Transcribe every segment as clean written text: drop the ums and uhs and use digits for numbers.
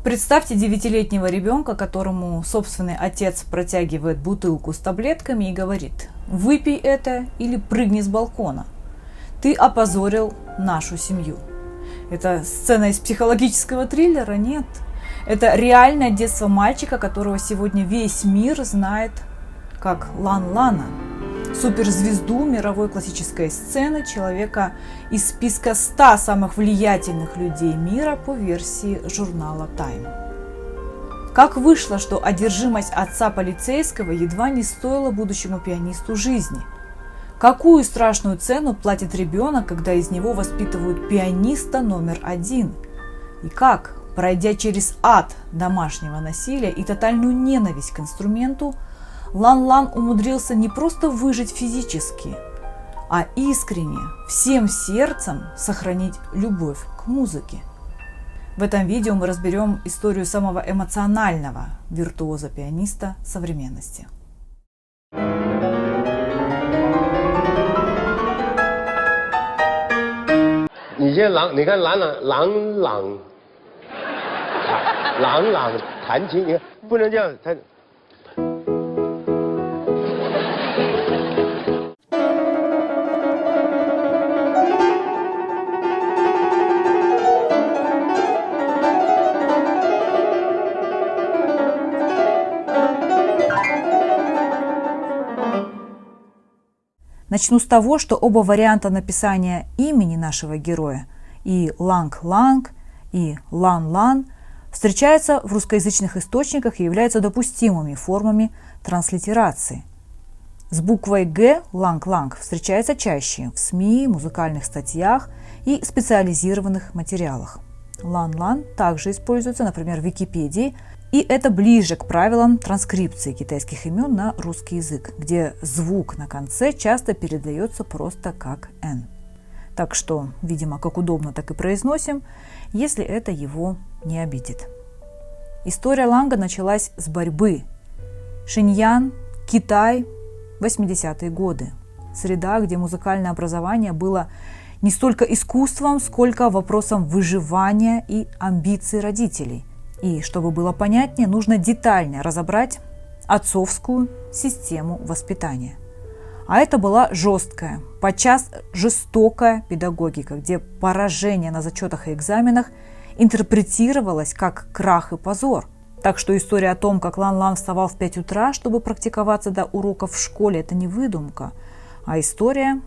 Представьте 9-летнего ребенка, которому собственный отец протягивает бутылку с таблетками и говорит: «Выпей это или прыгни с балкона. Ты опозорил нашу семью». Это сцена из психологического триллера? Нет. Это реальное детство мальчика, которого сегодня весь мир знает как Лан Лана, суперзвезду мировой классической сцены, человека из списка 100 самых влиятельных людей мира по версии журнала Time. Как вышло, что одержимость отца полицейского едва не стоила будущему пианисту жизни? Какую страшную цену платит ребенок, когда из него воспитывают пианиста номер 1? И как, пройдя через ад домашнего насилия и тотальную ненависть к инструменту, Лан Лан умудрился не просто выжить физически, а искренне, всем сердцем сохранить любовь к музыке. В этом видео мы разберем историю самого эмоционального виртуоза-пианиста современности. 你现在你看朗弹琴，你看不能这样弹。Начну с того, что оба варианта написания имени нашего героя, и Ланг-Ланг, и Лан-Лан, встречаются в русскоязычных источниках и являются допустимыми формами транслитерации. С буквой «Г» Ланг-Ланг встречается чаще в СМИ, музыкальных статьях и специализированных материалах. Лан-Лан также используется, например, в Википедии, и это ближе к правилам транскрипции китайских имен на русский язык, где звук на конце часто передается просто как «н». Так что, видимо, как удобно, так и произносим, если это его не обидит. История Ланга началась с борьбы. Шиньян, Китай, 80-е годы. Среда, где музыкальное образование было не столько искусством, сколько вопросом выживания и амбиций родителей. И, чтобы было понятнее, нужно детально разобрать отцовскую систему воспитания. А это была жесткая, подчас жестокая педагогика, где поражение на зачетах и экзаменах интерпретировалось как крах и позор. Так что история о том, как Лан Лан вставал в 5 утра, чтобы практиковаться до уроков в школе, это не выдумка, а история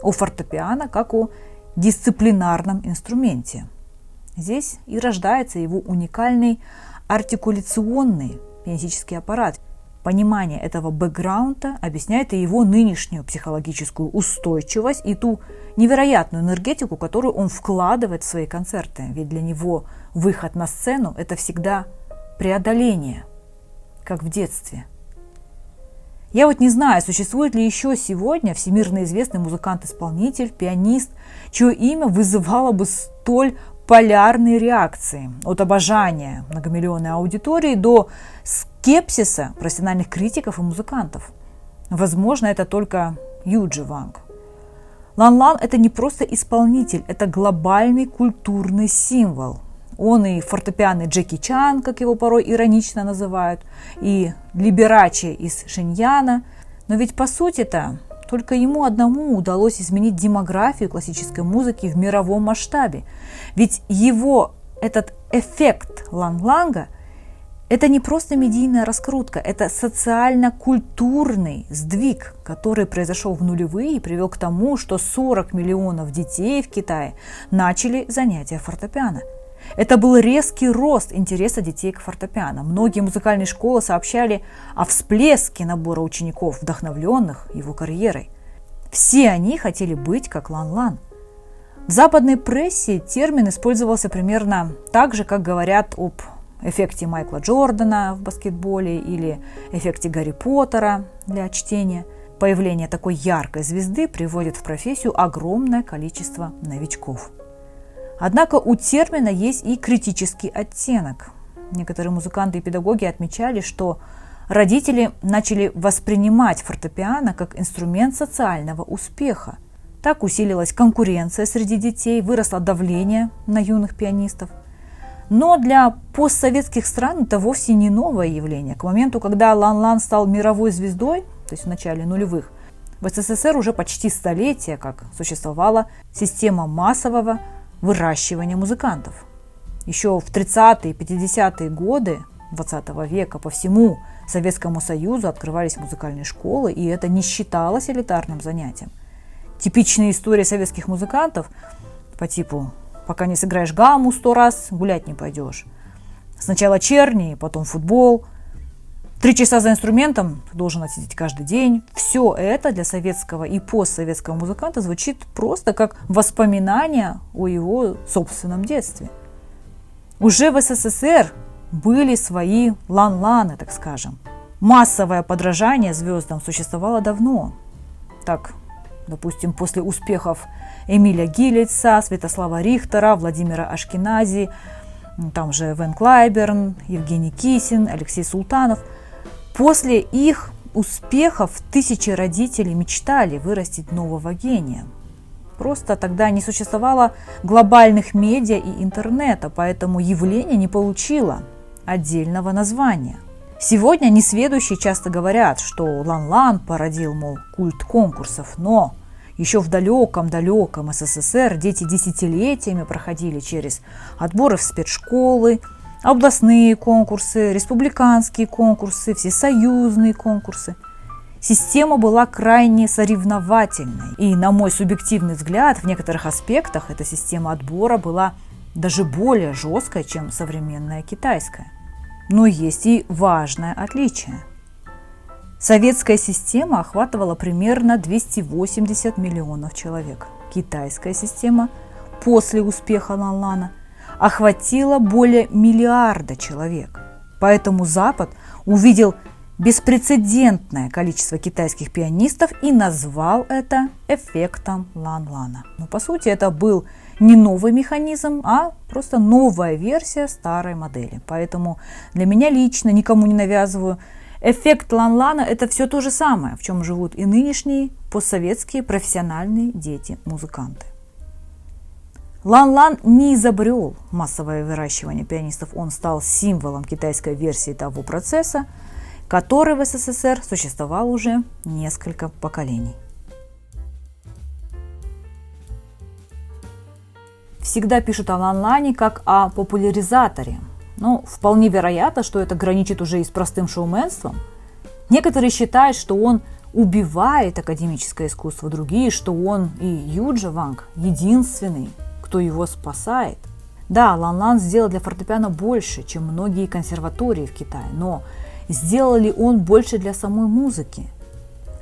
о фортепиано как о дисциплинарном инструменте. Здесь и рождается его уникальный артикуляционный пианистический аппарат. Понимание этого бэкграунда объясняет и его нынешнюю психологическую устойчивость и ту невероятную энергетику, которую он вкладывает в свои концерты. Ведь для него выход на сцену – это всегда преодоление, как в детстве. Я вот не знаю, существует ли еще сегодня всемирно известный музыкант-исполнитель, пианист, чье имя вызывало бы столь полярные реакции, от обожания многомиллионной аудитории до скепсиса профессиональных критиков и музыкантов. Возможно, это только Юджи Ванг. Лан Лан – это не просто исполнитель, это глобальный культурный символ. Он и фортепианный Джеки Чан, как его порой иронично называют, и Либераче из Шиньяна. Но ведь по сути-то только ему одному удалось изменить демографию классической музыки в мировом масштабе. Ведь его этот эффект Лан-Ланга – это не просто медийная раскрутка, это социально-культурный сдвиг, который произошел в нулевые и привел к тому, что 40 миллионов детей в Китае начали занятия фортепиано. Это был резкий рост интереса детей к фортепиано. Многие музыкальные школы сообщали о всплеске набора учеников, вдохновленных его карьерой. Все они хотели быть как Лан Лан. В западной прессе термин использовался примерно так же, как говорят об эффекте Майкла Джордана в баскетболе или эффекте Гарри Поттера для чтения. Появление такой яркой звезды приводит в профессию огромное количество новичков. Однако у термина есть и критический оттенок. Некоторые музыканты и педагоги отмечали, что родители начали воспринимать фортепиано как инструмент социального успеха. Так усилилась конкуренция среди детей, выросло давление на юных пианистов. Но для постсоветских стран это вовсе не новое явление. К моменту, когда Лан Лан стал мировой звездой, то есть в начале нулевых, в СССР уже почти столетие как существовала система массового выращивания музыкантов. Еще в 30-е и 50-е годы 20 века по всему Советскому Союзу открывались музыкальные школы, и это не считалось элитарным занятием. Типичная история советских музыкантов по типу «пока не сыграешь гамму 100 раз, гулять не пойдешь». Сначала черни, потом футбол. 3 часа за инструментом ты должен отсидеть каждый день. Все это для советского и постсоветского музыканта звучит просто как воспоминание о его собственном детстве. Уже в СССР были свои лан-ланы, так скажем. Массовое подражание звездам существовало давно. Так, допустим, после успехов Эмиля Гилельца, Святослава Рихтера, Владимира Ашкенази, там же Вен Клайберн, Евгений Кисин, Алексей Султанов. После их успехов тысячи родителей мечтали вырастить нового гения. Просто тогда не существовало глобальных медиа и интернета, поэтому явление не получило отдельного названия. Сегодня несведущие часто говорят, что Лан-Лан породил, мол, культ конкурсов, но еще в далеком-далеком СССР дети десятилетиями проходили через отборы в спецшколы, областные конкурсы, республиканские конкурсы, всесоюзные конкурсы. Система была крайне соревновательной, и, на мой субъективный взгляд, в некоторых аспектах эта система отбора была даже более жесткой, чем современная китайская. Но есть и важное отличие. Советская система охватывала примерно 280 миллионов человек. Китайская система после успеха Лан-Лана охватила более миллиарда человек. Поэтому Запад увидел беспрецедентное количество китайских пианистов и назвал это эффектом Лан-Лана. Но по сути это был не новый механизм, а просто новая версия старой модели. Поэтому для меня лично, никому не навязываю, эффект Лан-Лана – это все то же самое, в чем живут и нынешние постсоветские профессиональные дети-музыканты. Лан-Лан не изобрел массовое выращивание пианистов, он стал символом китайской версии того процесса, который в СССР существовал уже несколько поколений. Всегда пишут о Лан-Лане как о популяризаторе. Но вполне вероятно, что это граничит уже и с простым шоуменством. Некоторые считают, что он убивает академическое искусство, другие, что он и Юджа Ванг единственный, кто его спасает. Да, Лан-Лан сделал для фортепиано больше, чем многие консерватории в Китае, но сделал ли он больше для самой музыки?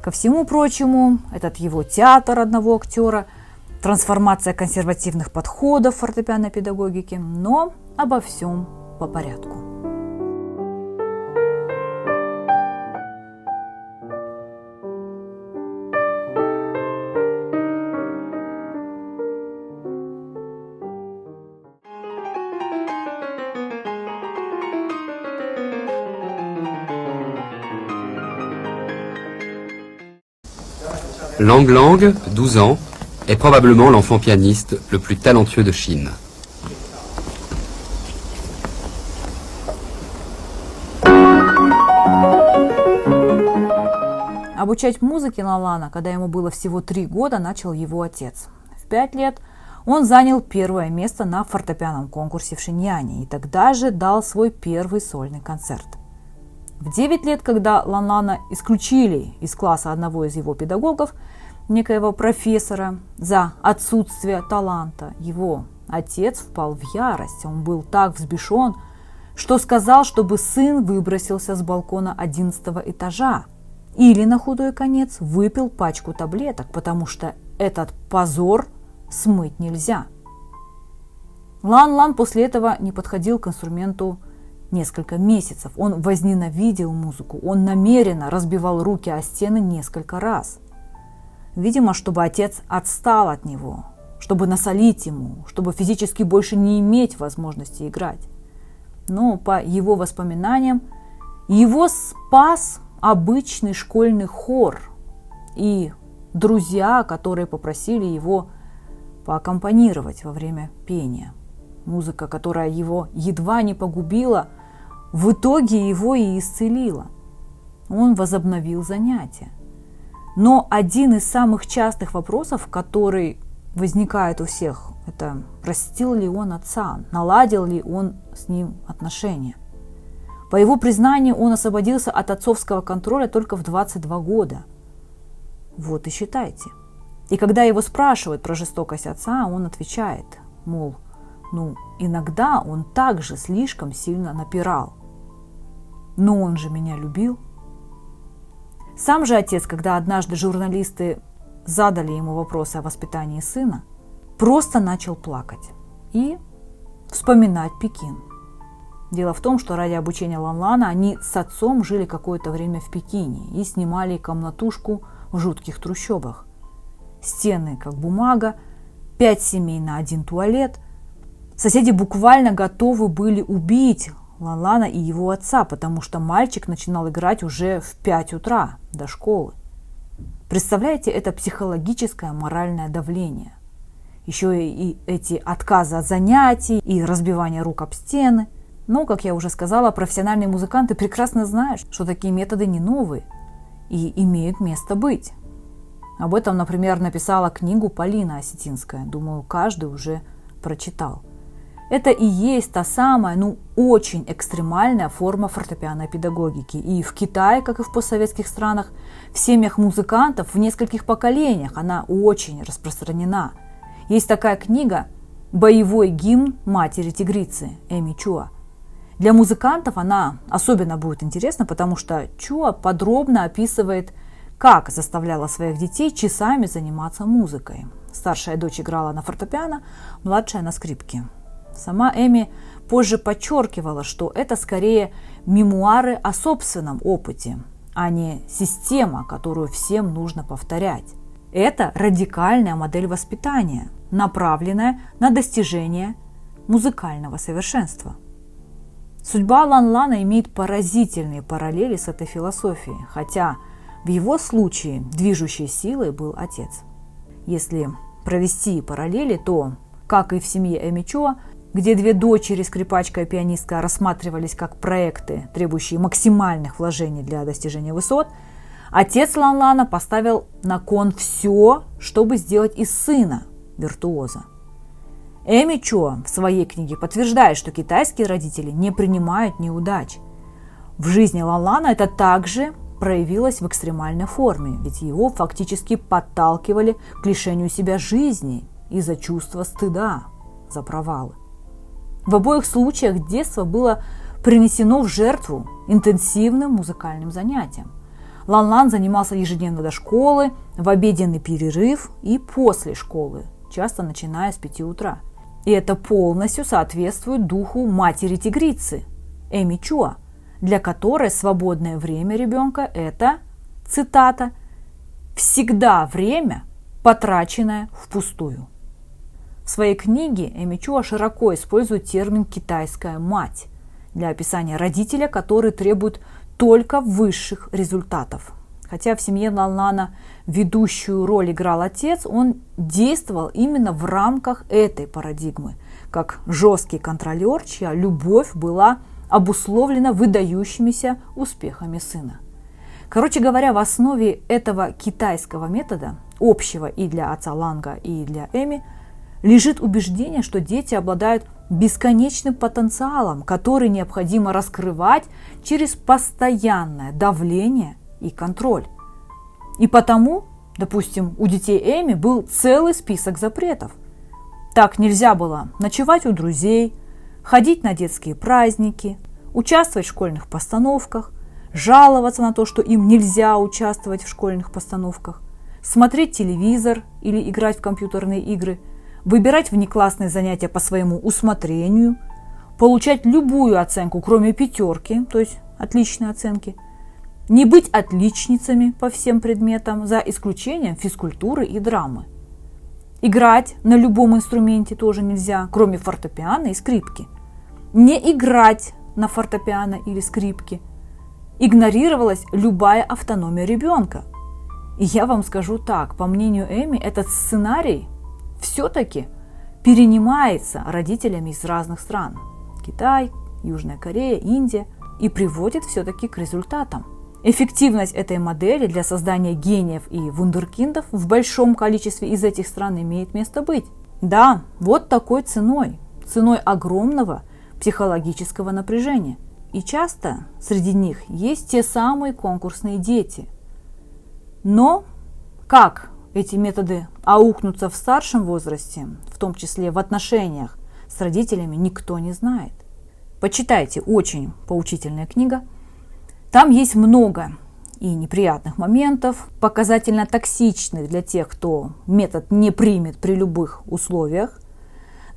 Ко всему прочему, этот его театр одного актера, трансформация консервативных подходов в фортепианной педагогике, но обо всем по порядку. Lang Lang, 12 ans, est probablement l'enfant pianiste le plus talentueux de Chine. Обучать музыке Лан-Лана, когда ему было всего 3 года, начал его отец. В 5 лет он занял первое место на фортепианном конкурсе в Шиньяне и тогда же дал свой первый сольный концерт. В 9 лет, когда Лан-Лана исключили из класса одного из его педагогов, некоего профессора, за отсутствие таланта, его отец впал в ярость. Он был так взбешен, что сказал, чтобы сын выбросился с балкона 11 этажа или, на худой конец, выпил пачку таблеток, потому что этот позор смыть нельзя. Лан-Лан после этого не подходил к инструменту несколько месяцев. Он возненавидел музыку, он намеренно разбивал руки о стены несколько раз. Видимо, чтобы отец отстал от него, чтобы насолить ему, чтобы физически больше не иметь возможности играть. Но по его воспоминаниям, его спас обычный школьный хор и друзья, которые попросили его поаккомпанировать во время пения. Музыка, которая его едва не погубила, в итоге его и исцелила. Он возобновил занятия. Но один из самых частых вопросов, который возникает у всех, это простил ли он отца, наладил ли он с ним отношения. По его признанию, он освободился от отцовского контроля только в 22 года. Вот и считайте. И когда его спрашивают про жестокость отца, он отвечает, мол, иногда он также слишком сильно напирал. Но он же меня любил. Сам же отец, когда однажды журналисты задали ему вопросы о воспитании сына, просто начал плакать и вспоминать Пекин. Дело в том, что ради обучения Лан-Лана они с отцом жили какое-то время в Пекине и снимали комнатушку в жутких трущобах. Стены как бумага, 5 семей на 1 туалет. Соседи буквально готовы были убить Лан-Лана и его отца, потому что мальчик начинал играть уже в 5 утра до школы. Представляете, это психологическое моральное давление. Еще и эти отказы от занятий и разбивание рук об стены. Но, как я уже сказала, профессиональные музыканты прекрасно знают, что такие методы не новые и имеют место быть. Об этом, например, написала книгу Полина Осетинская. Думаю, каждый уже прочитал. Это и есть та самая, очень экстремальная форма фортепианной педагогики. И в Китае, как и в постсоветских странах, в семьях музыкантов в нескольких поколениях она очень распространена. Есть такая книга «Боевой гимн матери-тигрицы» Эми Чуа. Для музыкантов она особенно будет интересна, потому что Чуа подробно описывает, как заставляла своих детей часами заниматься музыкой. Старшая дочь играла на фортепиано, младшая на скрипке. Сама Эми позже подчеркивала, что это скорее мемуары о собственном опыте, а не система, которую всем нужно повторять. Это радикальная модель воспитания, направленная на достижение музыкального совершенства. Судьба Лан-Лана имеет поразительные параллели с этой философией, хотя в его случае движущей силой был отец. Если провести параллели, то, как и в семье Эми Чуа, где 2 дочери, скрипачка и пианистка, рассматривались как проекты, требующие максимальных вложений для достижения высот, отец Лан-Лана поставил на кон все, чтобы сделать из сына виртуоза. Эми Чуа в своей книге подтверждает, что китайские родители не принимают неудач. В жизни Лан-Лана это также проявилось в экстремальной форме, ведь его фактически подталкивали к лишению себя жизни из-за чувства стыда за провалы. В обоих случаях детство было принесено в жертву интенсивным музыкальным занятиям. Лан-Лан занимался ежедневно до школы, в обеденный перерыв и после школы, часто начиная с 5 утра. И это полностью соответствует духу матери-тигрицы Эми Чуа, для которой свободное время ребенка – это, цитата, «всегда время, потраченное впустую». В своей книге Эми Чуа широко использует термин «китайская мать» для описания родителя, который требует только высших результатов. Хотя в семье Лан-Лана ведущую роль играл отец, он действовал именно в рамках этой парадигмы, как жесткий контролер, чья любовь была обусловлена выдающимися успехами сына. Короче говоря, в основе этого китайского метода, общего и для отца Ланга, и для Эми, лежит убеждение, что дети обладают бесконечным потенциалом, который необходимо раскрывать через постоянное давление и контроль. И потому, допустим, у детей Эми был целый список запретов. Так нельзя было ночевать у друзей, ходить на детские праздники, участвовать в школьных постановках, жаловаться на то, что им нельзя участвовать в школьных постановках, смотреть телевизор или играть в компьютерные игры, выбирать внеклассные занятия по своему усмотрению, получать любую оценку, кроме 5, то есть отличные оценки, не быть отличницами по всем предметам, за исключением физкультуры и драмы. Играть на любом инструменте тоже нельзя, кроме фортепиано и скрипки. Не играть на фортепиано или скрипке. Игнорировалась любая автономия ребенка. И я вам скажу так, по мнению Эми, этот сценарий все-таки перенимается родителями из разных стран – Китай, Южная Корея, Индия – и приводит все-таки к результатам. Эффективность этой модели для создания гениев и вундеркиндов в большом количестве из этих стран имеет место быть. Да, вот такой ценой огромного психологического напряжения. И часто среди них есть те самые конкурсные дети. Но как эти методы аукнутся в старшем возрасте, в том числе в отношениях с родителями, никто не знает. Почитайте, очень поучительная книга. Там есть много и неприятных моментов, показательно токсичных для тех, кто метод не примет при любых условиях,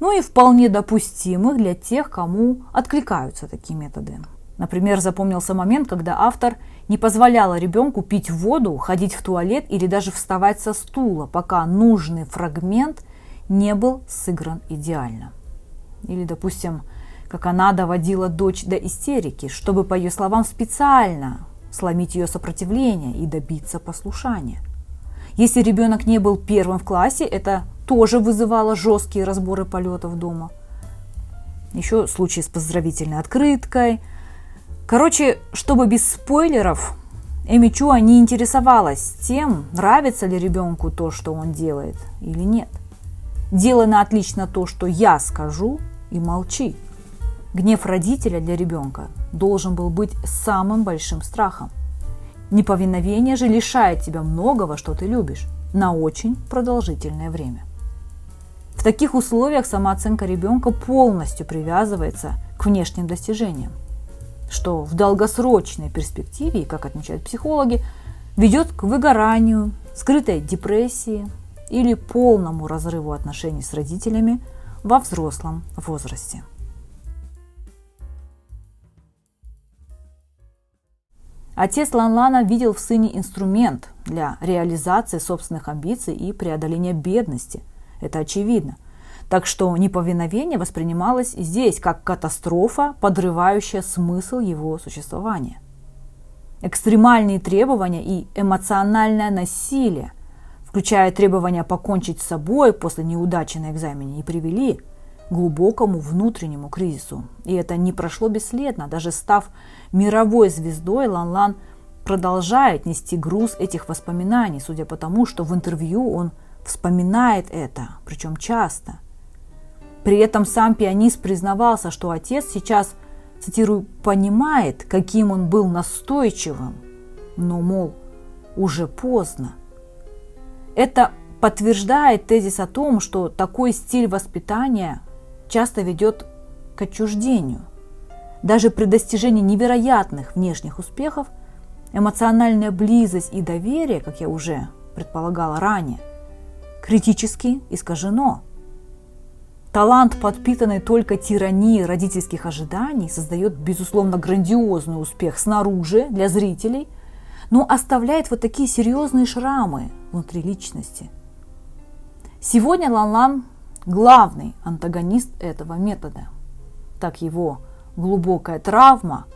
ну и вполне допустимых для тех, кому откликаются такие методы. Например, запомнился момент, когда автор не позволяла ребенку пить воду, ходить в туалет или даже вставать со стула, пока нужный фрагмент не был сыгран идеально. Или, допустим, как она доводила дочь до истерики, чтобы, по ее словам, специально сломить ее сопротивление и добиться послушания. Если ребенок не был первым в классе, это тоже вызывало жесткие разборы полетов дома. Еще случай с поздравительной открыткой. Короче, чтобы без спойлеров, Эми Чуа не интересовалась тем, нравится ли ребенку то, что он делает, или нет. Делай на отлично то, что я скажу, и молчи. Гнев родителя для ребенка должен был быть самым большим страхом. Неповиновение же лишает тебя многого, что ты любишь, на очень продолжительное время. В таких условиях самооценка ребенка полностью привязывается к внешним достижениям, что в долгосрочной перспективе, как отмечают психологи, ведет к выгоранию, скрытой депрессии или полному разрыву отношений с родителями во взрослом возрасте. Отец Лан-Лана видел в сыне инструмент для реализации собственных амбиций и преодоления бедности. Это очевидно. Так что неповиновение воспринималось здесь как катастрофа, подрывающая смысл его существования. Экстремальные требования и эмоциональное насилие, включая требования покончить с собой после неудачи на экзамене, и привели к глубокому внутреннему кризису. И это не прошло бесследно. Даже став мировой звездой, Лан-Лан продолжает нести груз этих воспоминаний, судя по тому, что в интервью он вспоминает это, причем часто. При этом сам пианист признавался, что отец сейчас, цитирую, понимает, каким он был настойчивым, но, мол, уже поздно. Это подтверждает тезис о том, что такой стиль воспитания часто ведет к отчуждению. Даже при достижении невероятных внешних успехов эмоциональная близость и доверие, как я уже предполагала ранее, критически искажено. Талант, подпитанный только тиранией родительских ожиданий, создает, безусловно, грандиозный успех снаружи для зрителей, но оставляет вот такие серьезные шрамы внутри личности. Сегодня Лан-Лан – главный антагонист этого метода. Так его глубокая травма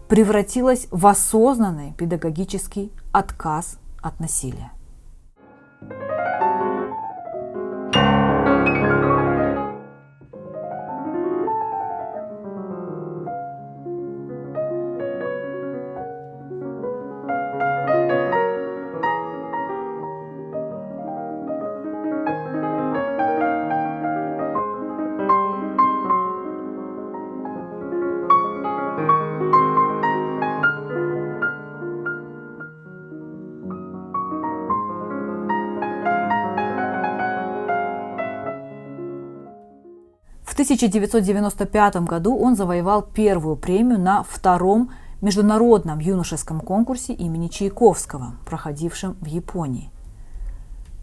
превратилась в осознанный педагогический отказ от насилия. В 1995 году он завоевал первую премию на втором международном юношеском конкурсе имени Чайковского, проходившем в Японии.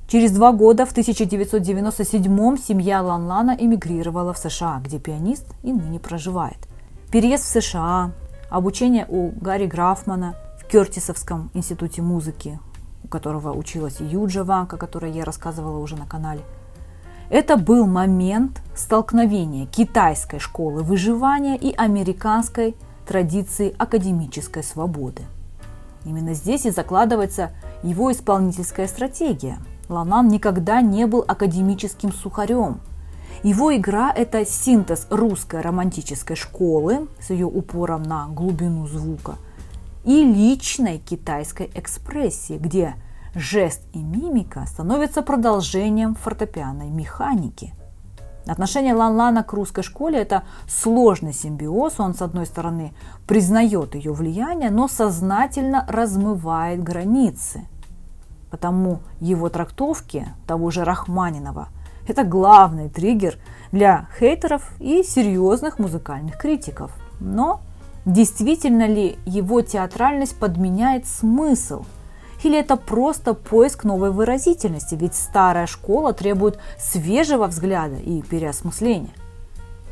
Через 2 года, в 1997-м, семья Лан-Лана эмигрировала в США, где пианист и ныне проживает. Переезд в США, обучение у Гарри Графмана в Кертисовском институте музыки, у которого училась и Юджа Ванг, о которой я рассказывала уже на канале. Это был момент столкновения китайской школы выживания и американской традиции академической свободы. Именно здесь и закладывается его исполнительская стратегия. Лан-Лан никогда не был академическим сухарем Его игра – это синтез русской романтической школы с ее упором на глубину звука и личной китайской экспрессии, где жест и мимика становятся продолжением фортепианной механики. Отношение Лан-Лана к русской школе – это сложный симбиоз. Он, с одной стороны, признает ее влияние, но сознательно размывает границы. Потому его трактовки того же Рахманинова – это главный триггер для хейтеров и серьезных музыкальных критиков. Но действительно ли его театральность подменяет смысл? Или это просто поиск новой выразительности, ведь старая школа требует свежего взгляда и переосмысления?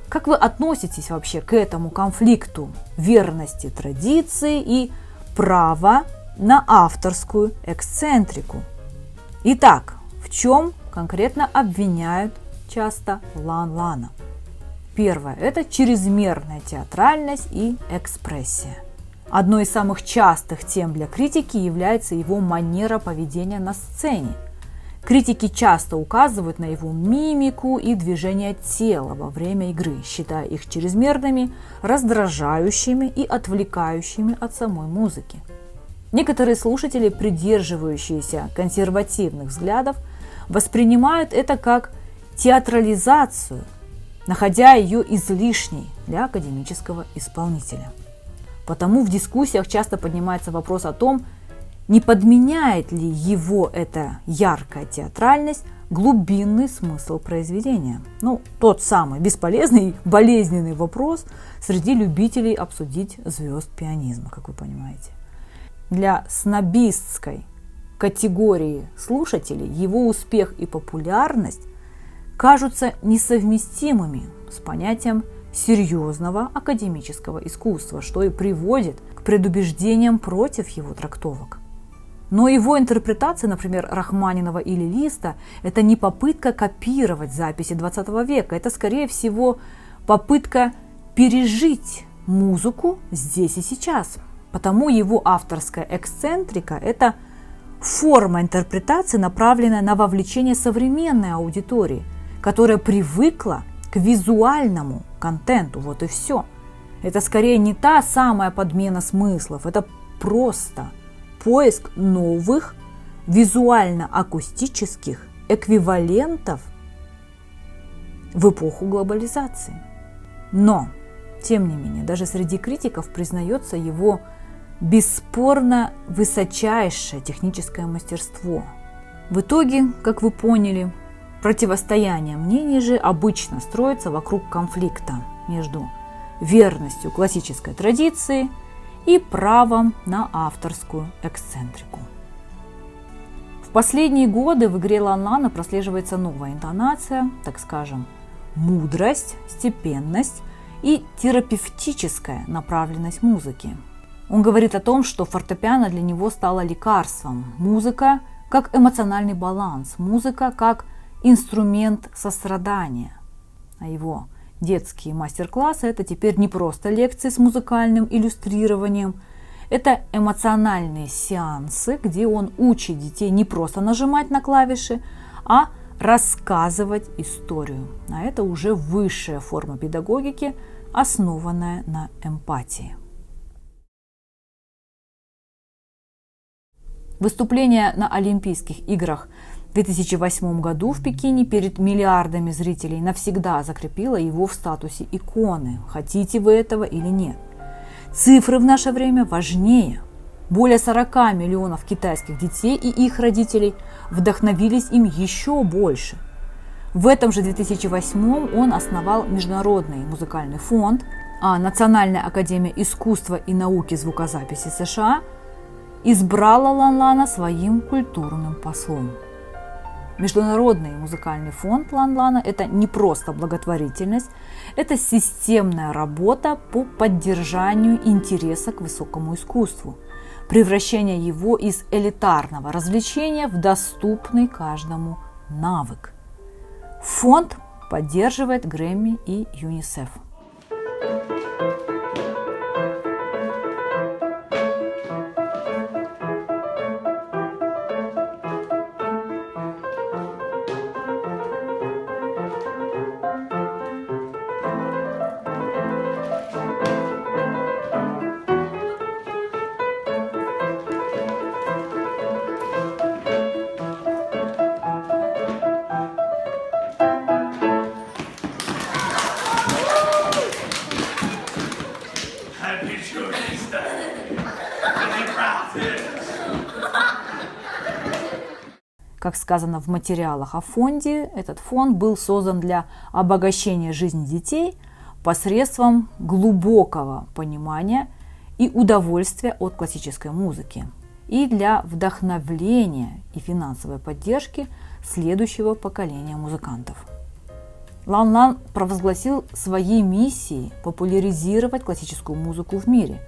Как вы относитесь вообще к этому конфликту верности традиции и права на авторскую эксцентрику? Итак, в чем конкретно обвиняют часто Лан-Лана? Первое – это чрезмерная театральность и экспрессия. Одной из самых частых тем для критики является его манера поведения на сцене. Критики часто указывают на его мимику и движение тела во время игры, считая их чрезмерными, раздражающими и отвлекающими от самой музыки. Некоторые слушатели, придерживающиеся консервативных взглядов, воспринимают это как театрализацию, находя ее излишней для академического исполнителя. Потому в дискуссиях часто поднимается вопрос о том, не подменяет ли его эта яркая театральность глубинный смысл произведения. Тот самый бесполезный и болезненный вопрос среди любителей обсудить звезд пианизма, как вы понимаете. Для снобистской категории слушателей его успех и популярность кажутся несовместимыми с понятием серьезного академического искусства, что и приводит к предубеждениям против его трактовок. Но его интерпретация, например, Рахманинова или Листа, это не попытка копировать записи 20 века, это, скорее всего, попытка пережить музыку здесь и сейчас. Потому его авторская эксцентрика – это форма интерпретации, направленная на вовлечение современной аудитории, которая привыкла к визуальному контенту, вот и все. Это скорее не та самая подмена смыслов, это просто поиск новых визуально-акустических эквивалентов в эпоху глобализации. Но, тем не менее, даже среди критиков признается его бесспорно высочайшее техническое мастерство. В итоге, как вы поняли, противостояние мнений же обычно строится вокруг конфликта между верностью классической традиции и правом на авторскую эксцентрику. В последние годы в игре Лан-Лана прослеживается новая интонация, так скажем, мудрость, степенность и терапевтическая направленность музыки. Он говорит о том, что фортепиано для него стало лекарством, музыка как эмоциональный баланс, музыка как инструмент сострадания. А его детские мастер-классы – это теперь не просто лекции с музыкальным иллюстрированием, это эмоциональные сеансы, где он учит детей не просто нажимать на клавиши, а рассказывать историю. А это уже высшая форма педагогики, основанная на эмпатии. Выступление на Олимпийских играх в 2008 году в Пекине перед миллиардами зрителей навсегда закрепило его в статусе иконы, хотите вы этого или нет. Цифры в наше время важнее. Более 40 миллионов китайских детей и их родителей вдохновились им еще больше. В этом же 2008 он основал Международный музыкальный фонд, а Национальная академия искусства и науки звукозаписи США избрала Лан-Лана своим культурным послом. Международный музыкальный фонд Лан-Лана – это не просто благотворительность, это системная работа по поддержанию интереса к высокому искусству, превращение его из элитарного развлечения в доступный каждому навык. Фонд поддерживает Грэмми и ЮНИСЕФ. Как сказано в материалах о фонде, этот фонд был создан для обогащения жизни детей посредством глубокого понимания и удовольствия от классической музыки и для вдохновления и финансовой поддержки следующего поколения музыкантов. Лан Лан провозгласил своей миссией популяризировать классическую музыку в мире,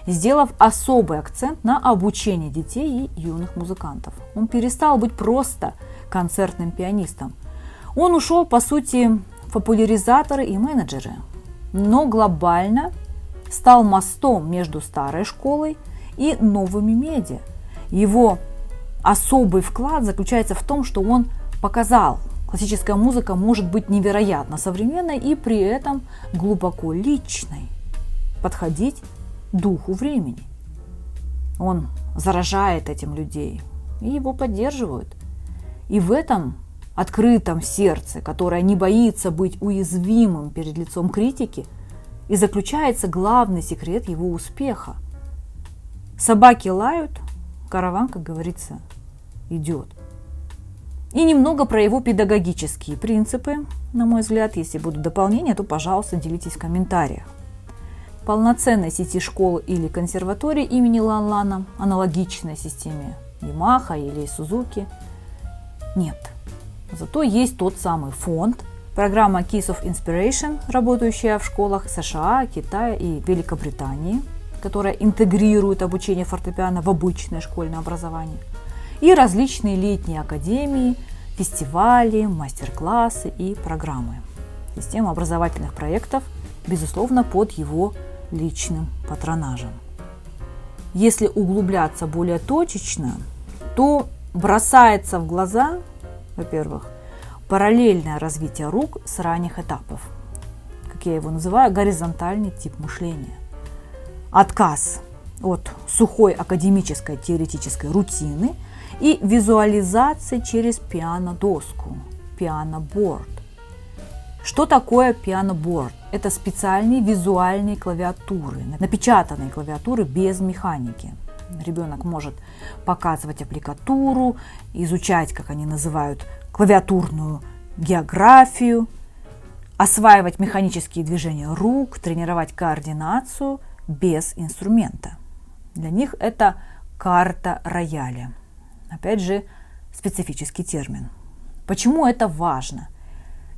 сделав особый акцент на обучение детей и юных музыкантов. Он перестал быть просто концертным пианистом. Он ушел, по сути, в популяризаторы и менеджеры, но глобально стал мостом между старой школой и новыми медиа. Его особый вклад заключается в том, что он показал, классическая музыка может быть невероятно современной и при этом глубоко личной, подходить духу времени. Он заражает этим людей, и его поддерживают. И в этом открытом сердце, которое не боится быть уязвимым перед лицом критики, и заключается главный секрет его успеха. Собаки лают, караван, как говорится, идет. И немного про его педагогические принципы, на мой взгляд. Если будут дополнения, то, пожалуйста, делитесь в комментариях. Полноценной сети школ или консерваторий имени Лан Лана, аналогичной системе Ямаха или Сузуки, нет. Зато есть тот самый фонд, программа Keys of Inspiration, работающая в школах США, Китая и Великобритании, которая интегрирует обучение фортепиано в обычное школьное образование, и различные летние академии, фестивали, мастер-классы и программы. Система образовательных проектов, безусловно, под его личным патронажем. Если углубляться более точечно, то бросается в глаза, во-первых, параллельное развитие рук с ранних этапов, как я его называю, горизонтальный тип мышления. Отказ от сухой академической теоретической рутины и визуализации через пиано-доску, пиано-борд. Что такое пиано-борд? Это специальные визуальные клавиатуры, напечатанные клавиатуры без механики. Ребенок может показывать аппликатуру, изучать, как они называют, клавиатурную географию, осваивать механические движения рук, тренировать координацию без инструмента. Для них это карта рояля. Опять же, специфический термин. Почему это важно?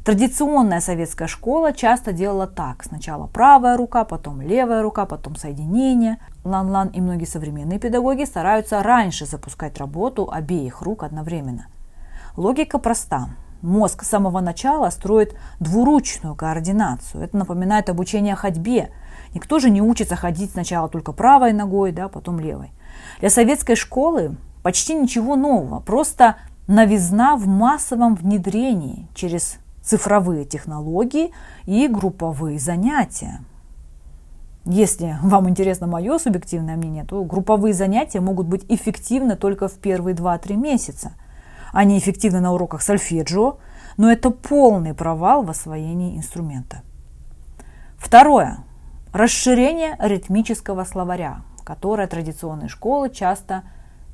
Традиционная советская школа часто делала так. Сначала правая рука, потом левая рука, потом соединение. Лан Лан и многие современные педагоги стараются раньше запускать работу обеих рук одновременно. Логика проста. Мозг с самого начала строит двуручную координацию. Это напоминает обучение ходьбе. Никто же не учится ходить сначала только правой ногой, потом левой. Для советской школы почти ничего нового. Просто новизна в массовом внедрении через цифровые технологии и групповые занятия. Если вам интересно мое субъективное мнение, то групповые занятия могут быть эффективны только в первые 2-3 месяца. Они эффективны на уроках сольфеджио, но это полный провал в освоении инструмента. Второе. Расширение ритмического словаря, которое традиционные школы часто,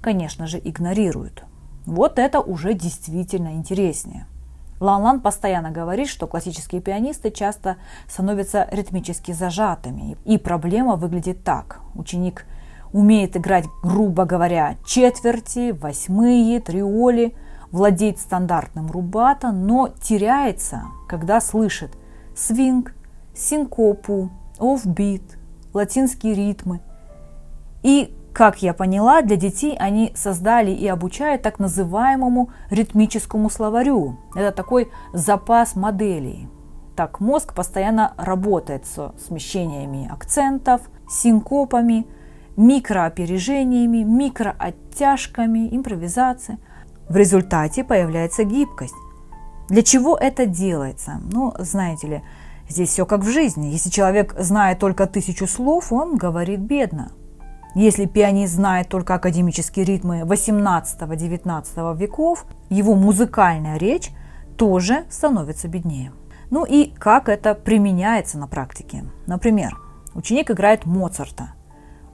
конечно же, игнорируют. Вот это уже действительно интереснее. Лан Лан постоянно говорит, что классические пианисты часто становятся ритмически зажатыми. И проблема выглядит так. Ученик умеет играть, грубо говоря, четверти, восьмые, триоли, владеет стандартным рубато, но теряется, когда слышит свинг, синкопу, офбит, латинские ритмы. И, как я поняла, для детей они создали и обучают так называемому ритмическому словарю. Это такой запас моделей. Так мозг постоянно работает со смещениями акцентов, синкопами, микроопережениями, микрооттяжками, импровизацией. В результате появляется гибкость. Для чего это делается? Знаете ли, здесь все как в жизни. Если человек знает только 1000 слов, он говорит бедно. Если пианист знает только академические ритмы 18-19 веков, его музыкальная речь тоже становится беднее. И как это применяется на практике? Например, Ученик играет Моцарта.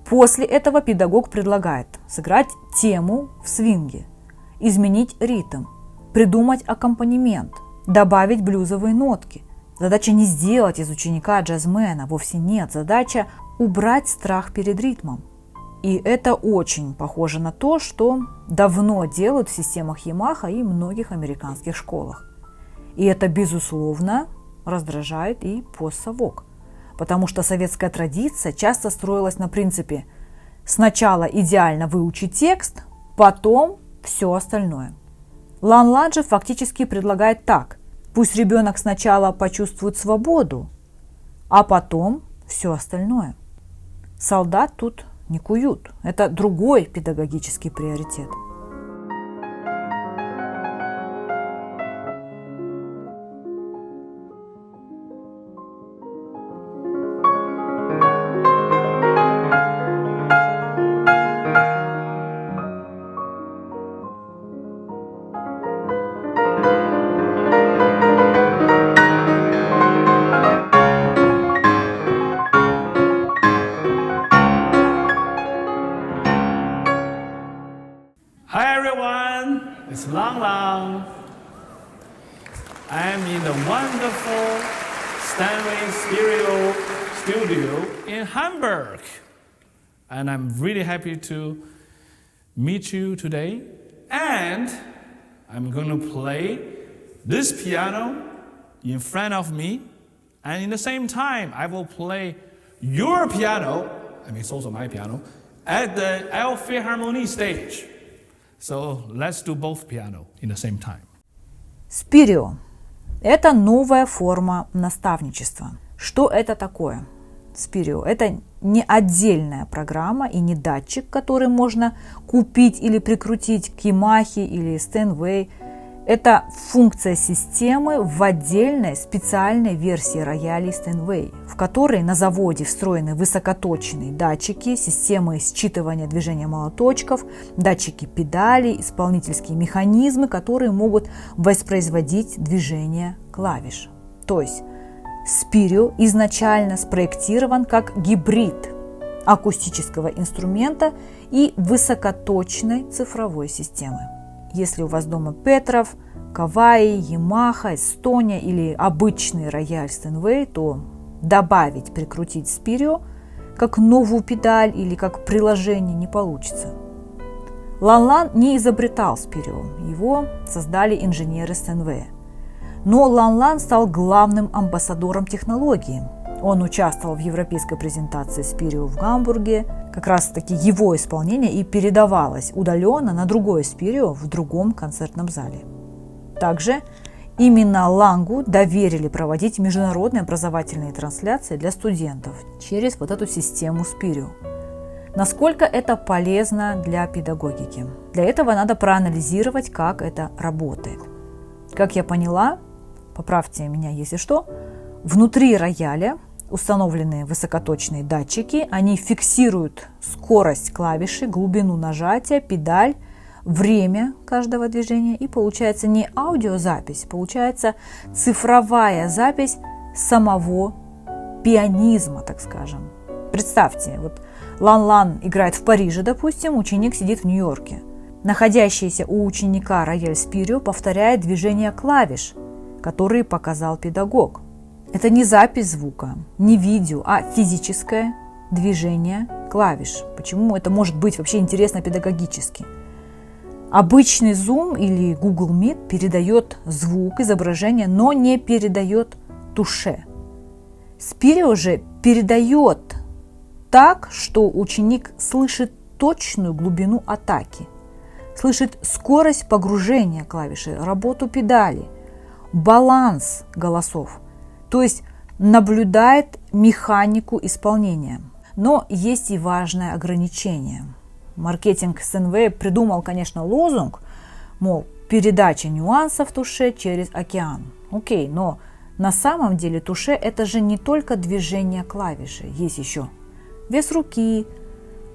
После этого педагог предлагает сыграть тему в свинге, изменить ритм, придумать аккомпанемент, добавить блюзовые нотки. Задача не сделать из ученика джазмена, вовсе нет. Задача убрать страх перед ритмом. И это очень похоже на то, что давно делают в системах Yamaha и многих американских школах. И это, безусловно, раздражает и постсовок. Потому что советская традиция часто строилась на принципе сначала идеально выучи текст, потом все остальное. Лан Лан же фактически предлагает так. Пусть ребенок сначала почувствует свободу, а потом все остальное. Солдат тут не куют. Это другой педагогический приоритет. Hi everyone, it's Lang Lang. I'm in the wonderful Stanley Stereo Studio in Hamburg. And I'm really happy to meet you today. And I'm going to play this piano in front of me. And in the same time, I will play your piano, I mean it's also my piano, at the Elbphilharmonie stage. So let's do both piano in the same time. Спирио – это новая форма наставничества. Что это такое? Спирио – это не отдельная программа и не датчик, который можно купить или прикрутить к Yamaha или Steinway. Это функция системы в отдельной специальной версии роялей Steinway, в которой на заводе встроены высокоточные датчики, системы считывания движения молоточков, датчики педалей, исполнительские механизмы, которые могут воспроизводить движение клавиш. То есть Спирио изначально спроектирован как гибрид акустического инструмента и высокоточной цифровой системы. Если у вас дома Петров, Кавай, Yamaha, Estonia или обычный рояль Steinway, то добавить, прикрутить Спирио как новую педаль или как приложение не получится. Лан Лан не изобретал Спирио, его создали инженеры Steinway. Но Лан Лан стал главным амбассадором технологии. Он участвовал в европейской презентации Спирио в Гамбурге. Как раз таки его исполнение и передавалось удаленно на другое Спирио в другом концертном зале. Также именно Лангу доверили проводить международные образовательные трансляции для студентов через вот эту систему Спирио. Насколько это полезно для педагогики? Для этого надо проанализировать, как это работает. Как я поняла, поправьте меня, если что, внутри рояля установлены высокоточные датчики, они фиксируют скорость клавиши, глубину нажатия, педаль, время каждого движения, и получается не аудиозапись, получается цифровая запись самого пианизма, так скажем. Представьте, вот Лан Лан играет в Париже, допустим, ученик сидит в Нью-Йорке. Находящийся у ученика рояль Спирио повторяет движения клавиш, которые показал педагог. Это не запись звука, не видео, а физическое движение клавиш. Почему это может быть вообще интересно педагогически? Обычный Zoom или Google Meet передает звук, изображение, но не передает туше. Спирио же передает так, что ученик слышит точную глубину атаки, слышит скорость погружения клавиши, работу педали, баланс голосов. То есть наблюдает механику исполнения. Но есть и важное ограничение. Маркетинг Steinway придумал, конечно, лозунг, мол, передача нюансов туше через океан. Окей, но на самом деле туше это же не только движение клавиши. Есть еще вес руки,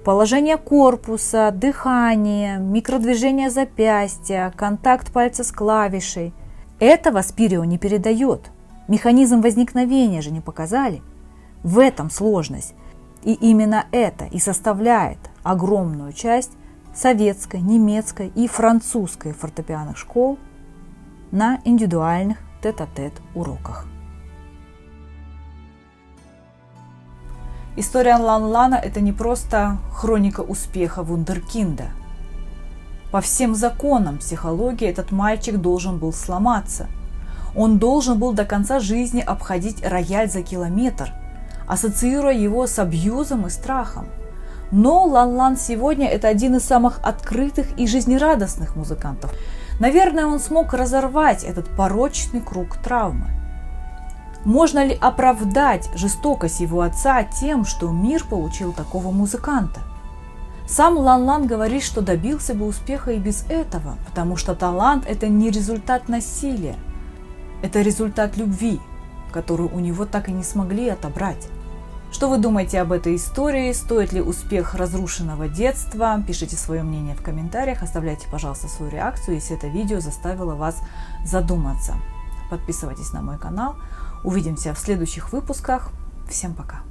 положение корпуса, дыхание, микродвижение запястья, контакт пальца с клавишей. Этого Спирио не передает. Механизм возникновения же не показали. В этом сложность. И именно это и составляет огромную часть советской, немецкой и французской фортепианных школ на индивидуальных тет-а-тет уроках. История Лан-Лана – это не просто хроника успеха вундеркинда. По всем законам психологии этот мальчик должен был сломаться. Он должен был до конца жизни обходить рояль за километр, ассоциируя его с абьюзом и страхом. Но Лан-Лан сегодня – это один из самых открытых и жизнерадостных музыкантов. Наверное, он смог разорвать этот порочный круг травмы. Можно ли оправдать жестокость его отца тем, что мир получил такого музыканта? Сам Лан-Лан говорит, что добился бы успеха и без этого, потому что талант – это не результат насилия, это результат любви, которую у него так и не смогли отобрать. Что вы думаете об этой истории? Стоит ли успех разрушенного детства? Пишите свое мнение в комментариях, оставляйте, пожалуйста, свою реакцию, если это видео заставило вас задуматься. Подписывайтесь на мой канал. Увидимся в следующих выпусках. Всем пока!